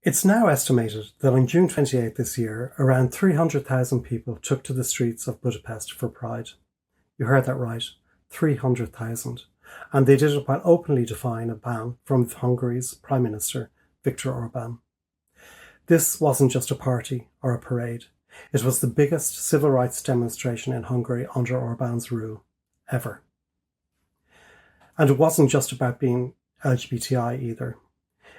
It's now estimated that on June 28 this year, around 300,000 people took to the streets of Budapest for Pride. You heard that right, 300,000. And they did it while openly defying a ban from Hungary's Prime Minister, Viktor Orbán. This wasn't just a party or a parade. It was the biggest civil rights demonstration in Hungary under Orbán's rule, ever. And it wasn't just about being LGBTI either.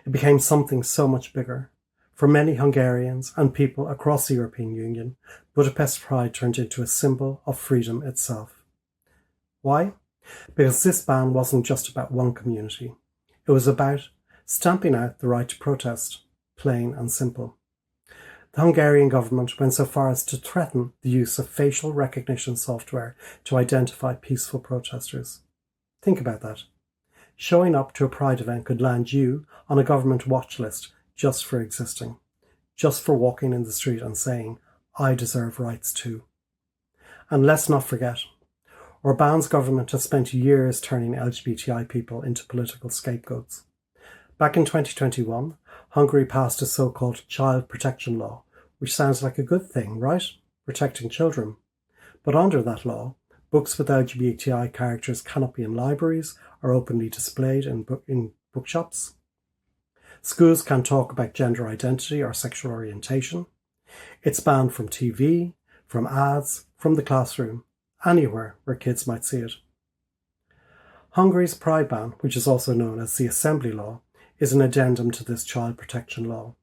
It became something so much bigger. For many Hungarians and people across the European Union, Budapest Pride turned into a symbol of freedom itself. Why? Because this ban wasn't just about one community. It was about stamping out the right to protest, plain and simple. The Hungarian government went so far as to threaten the use of facial recognition software to identify peaceful protesters. Think about that. Showing up to a Pride event could land you on a government watch list just for existing, just for walking in the street and saying, I deserve rights too. And let's not forget, Orbán's government has spent years turning LGBTI people into political scapegoats. Back in 2021, Hungary passed a so-called child protection law, which sounds like a good thing, right? Protecting children. But under that law, books with LGBTI characters cannot be in libraries or openly displayed in bookshops. Schools can't talk about gender identity or sexual orientation. It's banned from TV, from ads, from the classroom, anywhere where kids might see it. Hungary's Pride ban, which is also known as the Assembly Law, is an addendum to this child protection law.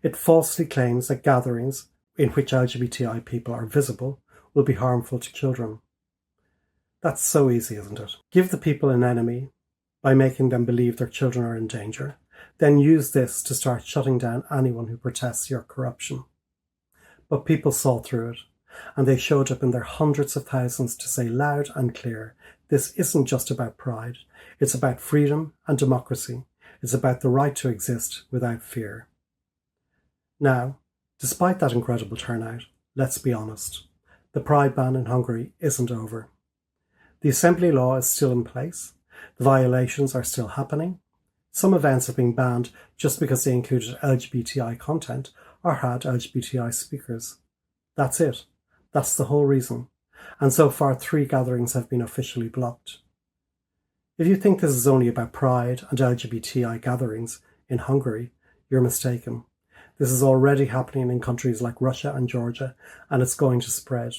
It falsely claims that gatherings in which LGBTI people are visible will be harmful to children. That's so easy, isn't it? Give the people an enemy by making them believe their children are in danger, then use this to start shutting down anyone who protests your corruption. But people saw through it, and they showed up in their hundreds of thousands to say loud and clear, this isn't just about pride, it's about freedom and democracy. It's about the right to exist without fear. Now, despite that incredible turnout, let's be honest, the Pride ban in Hungary isn't over. The Assembly Law is still in place, the violations are still happening, some events have been banned just because they included LGBTI content or had LGBTI speakers. That's it. That's the whole reason. And so far 3 gatherings have been officially blocked. If you think this is only about Pride and LGBTI gatherings in Hungary, you're mistaken. This is already happening in countries like Russia and Georgia, and it's going to spread.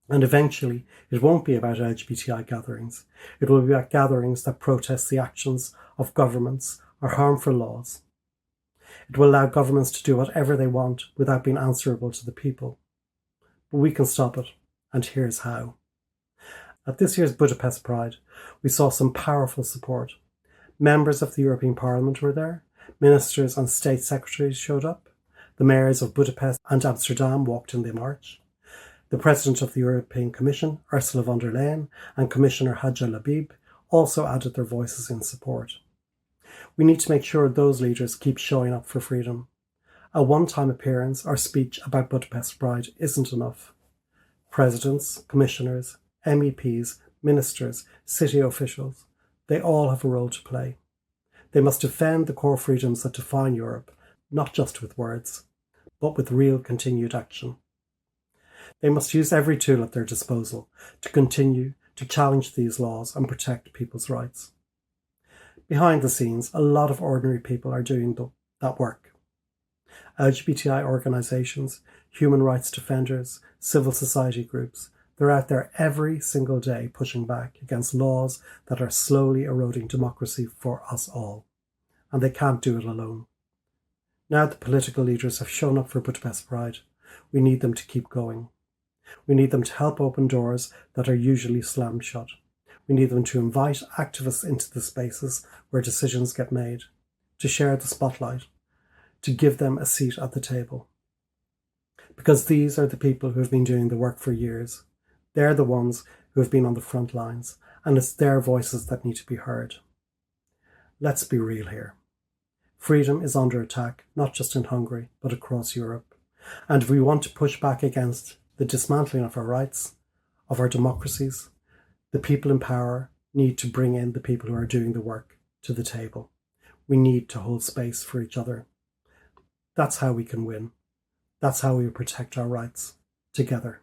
And eventually, it won't be about LGBTI gatherings. It will be about gatherings that protest the actions of governments or harmful laws. It will allow governments to do whatever they want without being answerable to the people. But we can stop it, and here's how. At this year's Budapest Pride, we saw some powerful support. Members of the European Parliament were there, ministers and state secretaries showed up, the mayors of Budapest and Amsterdam walked in the march. The President of the European Commission, Ursula von der Leyen, and Commissioner Hadja Lahbib also added their voices in support. We need to make sure those leaders keep showing up for freedom. A one-time appearance or speech about Budapest Pride isn't enough. Presidents, commissioners, MEPs, ministers, city officials, they all have a role to play. They must defend the core freedoms that define Europe, not just with words, but with real continued action. They must use every tool at their disposal to continue to challenge these laws and protect people's rights. Behind the scenes, a lot of ordinary people are doing that work. LGBTI organisations, human rights defenders, civil society groups, they're out there every single day pushing back against laws that are slowly eroding democracy for us all. And they can't do it alone. Now the political leaders have shown up for Budapest Pride, we need them to keep going. We need them to help open doors that are usually slammed shut. We need them to invite activists into the spaces where decisions get made, to share the spotlight, to give them a seat at the table. Because these are the people who have been doing the work for years. They're the ones who have been on the front lines, and it's their voices that need to be heard. Let's be real here. Freedom is under attack, not just in Hungary, but across Europe. And if we want to push back against the dismantling of our rights, of our democracies, the people in power need to bring in the people who are doing the work to the table. We need to hold space for each other. That's how we can win. That's how we protect our rights together.